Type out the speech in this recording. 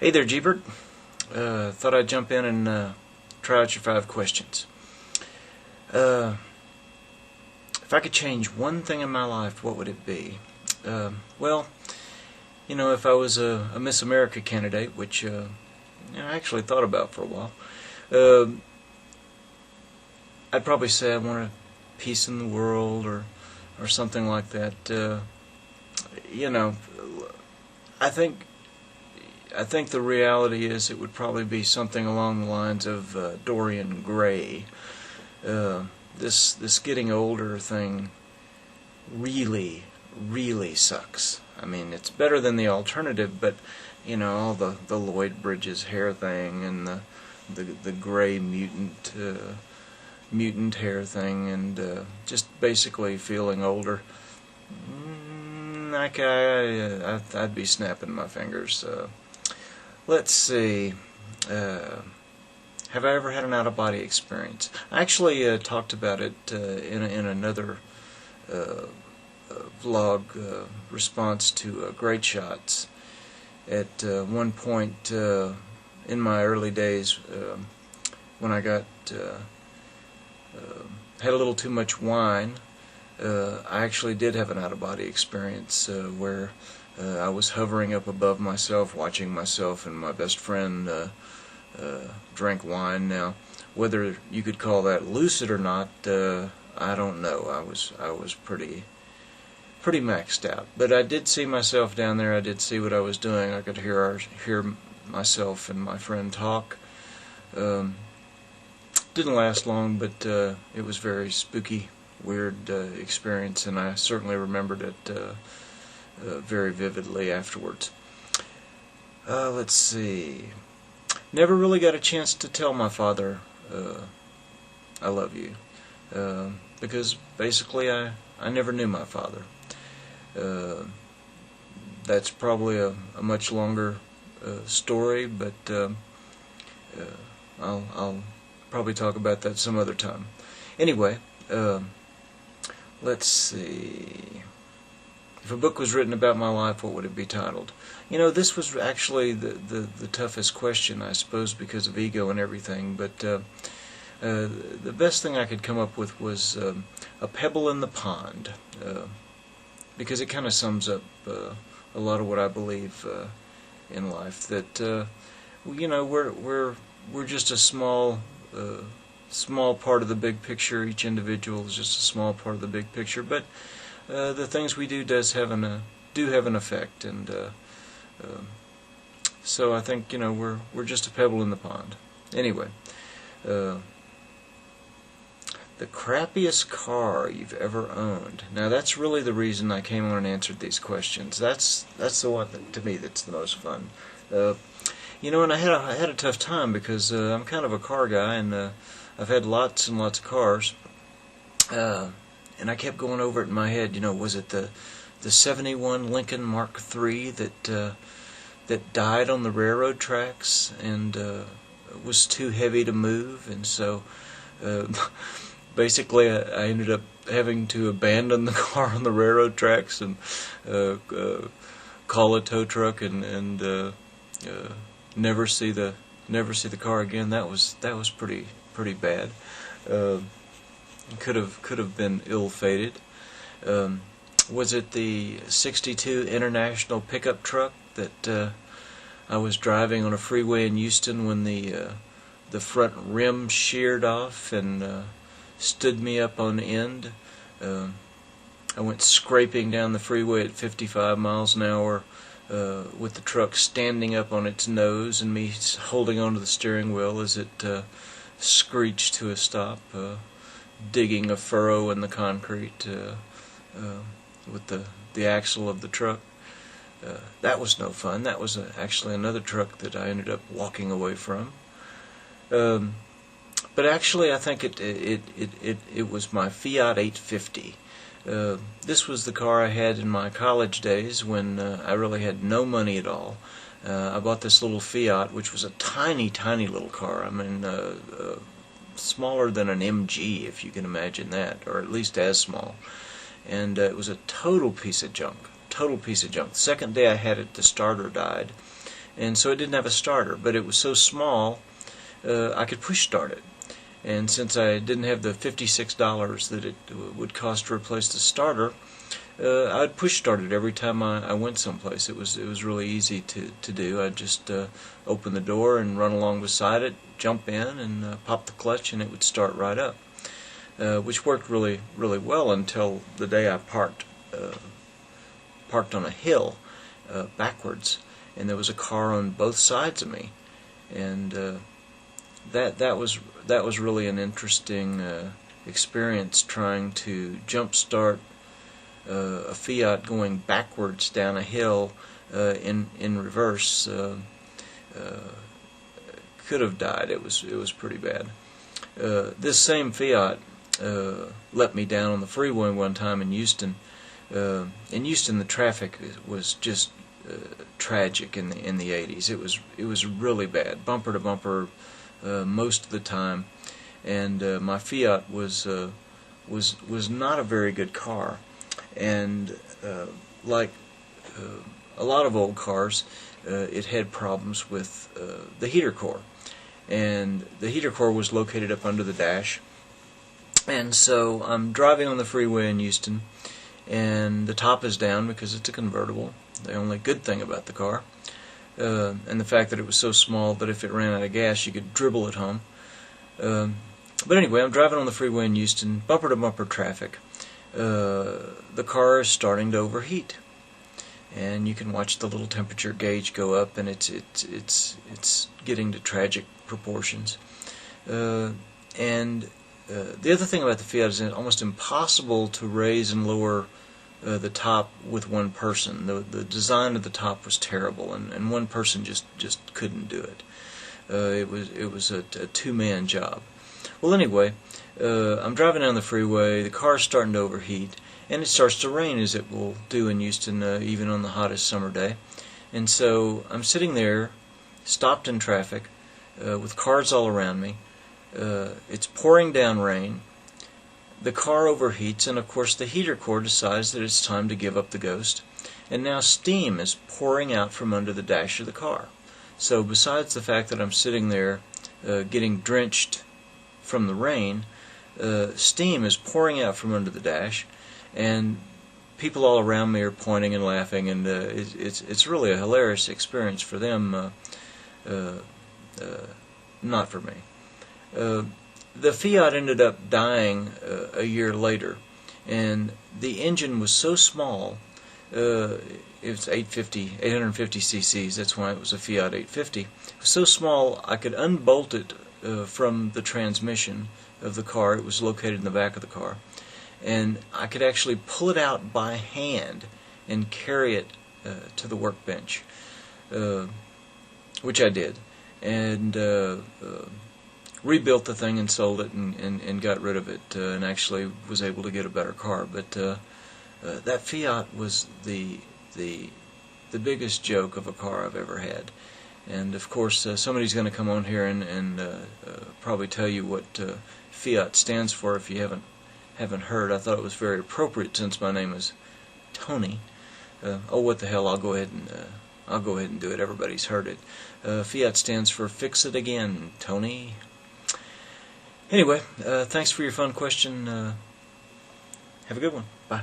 Hey there, Gpert. Thought I'd jump in and try out your 5 questions. If I could change one thing in my life, what would it be? Well, if I was a Miss America candidate, which I actually thought about for a while, I'd probably say I want a peace in the world or something like that. I think the reality is it would probably be something along the lines of Dorian Gray. This getting older thing really sucks. I mean, it's better than the alternative, but all the Lloyd Bridges hair thing and the gray mutant hair thing and just basically feeling older. I'd be snapping my fingers. Let's see. Have I ever had an out-of-body experience? I actually talked about it in another vlog response to Great Shots. At one point in my early days, when I got had a little too much wine, I actually did have an out-of-body experience where I was hovering up above myself, watching myself and my best friend drink wine. Now, whether you could call that lucid or not, I don't know. I was pretty maxed out. But I did see myself down there. I did see what I was doing. I could hear myself and my friend talk. Didn't last long, but it was very spooky, weird experience, and I certainly remembered it very vividly afterwards. Let's see. Never really got a chance to tell my father I love you, because basically I never knew my father. That's probably a much longer story, but I'll probably talk about that some other time. Anyway, let's see. If a book was written about my life, what would it be titled? This was actually the toughest question, I suppose, because of ego and everything, but the best thing I could come up with was A Pebble in the Pond, because it kind of sums up a lot of what I believe in life, that we're just a small part of the big picture. Each individual is just a small part of the big picture, but the things we do have an effect, and so I think we're just a pebble in the pond. Anyway, the crappiest car you've ever owned. Now that's really the reason I came on and answered these questions. That's the one that, to me, that's the most fun. And I had a tough time because I'm kind of a car guy, and I've had lots and lots of cars. And I kept going over it in my head. Was it the 71 Lincoln Mark III that died on the railroad tracks and was too heavy to move, and so basically I ended up having to abandon the car on the railroad tracks and call a tow truck and never see the car again. That was pretty bad. Could have been ill-fated. Was it the '62 International pickup truck that I was driving on a freeway in Houston when the front rim sheared off and stood me up on end? I went scraping down the freeway at 55 miles an hour with the truck standing up on its nose and me holding onto the steering wheel as it screeched to a stop, digging a furrow in the concrete with the axle of the truck. That was no fun. That was actually another truck that I ended up walking away from. But actually, I think it was my Fiat 850. This was the car I had in my college days when I really had no money at all. I bought this little Fiat, which was a tiny little car. I mean, smaller than an MG, if you can imagine that, or at least as small. And it was a total piece of junk. The second day I had it, the starter died, and so it didn't have a starter, but it was so small I could push start it. And since I didn't have the $56 that it would cost to replace the starter, I would push start it every time I went someplace. It was really easy to do. I'd just open the door and run along beside it, jump in, and pop the clutch, and it would start right up, which worked really well until the day I parked on a hill backwards, and there was a car on both sides of me, and that was really an interesting experience, trying to jump start a Fiat going backwards down a hill in reverse. Could have died. It was pretty bad. This same Fiat let me down on the freeway one time in Houston. In Houston, the traffic was just tragic in the 80s. It was really bad, bumper to bumper most of the time, and my Fiat was not a very good car, and like a lot of old cars, it had problems with the heater core, and the heater core was located up under the dash. And so I'm driving on the freeway in Houston, and the top is down because it's a convertible, the only good thing about the car, and the fact that it was so small that if it ran out of gas you could dribble it home. But anyway, I'm driving on the freeway in Houston, bumper to bumper traffic. The car is starting to overheat, and you can watch the little temperature gauge go up, and it's getting to tragic proportions. And the other thing about the Fiat is it's almost impossible to raise and lower the top with one person. The design of the top was terrible, and one person just couldn't do it. It was a two-man job. Well, anyway, I'm driving down the freeway. The car's starting to overheat, and it starts to rain, as it will do in Houston, even on the hottest summer day. And so I'm sitting there, stopped in traffic, with cars all around me. It's pouring down rain. The car overheats, and of course the heater core decides that it's time to give up the ghost, and now steam is pouring out from under the dash of the car. So besides the fact that I'm sitting there getting drenched from the rain, steam is pouring out from under the dash, and people all around me are pointing and laughing, and it's really a hilarious experience for them, not for me. The Fiat ended up dying a year later, and the engine was so small, it was 850 cc's, that's why it was a Fiat 850. It was so small I could unbolt it from the transmission of the car. It was located in the back of the car, and I could actually pull it out by hand and carry it to the workbench, which I did, and rebuilt the thing and sold it and got rid of it, and actually was able to get a better car. But that Fiat was the biggest joke of a car I've ever had. And of course somebody's going to come on here and probably tell you what Fiat stands for if you haven't heard. I thought it was very appropriate since my name is Tony. Oh, what the hell, I'll go ahead and do it. Everybody's heard it. Fiat stands for Fix It Again, Tony. Anyway, thanks for your fun question. Have a good one. Bye.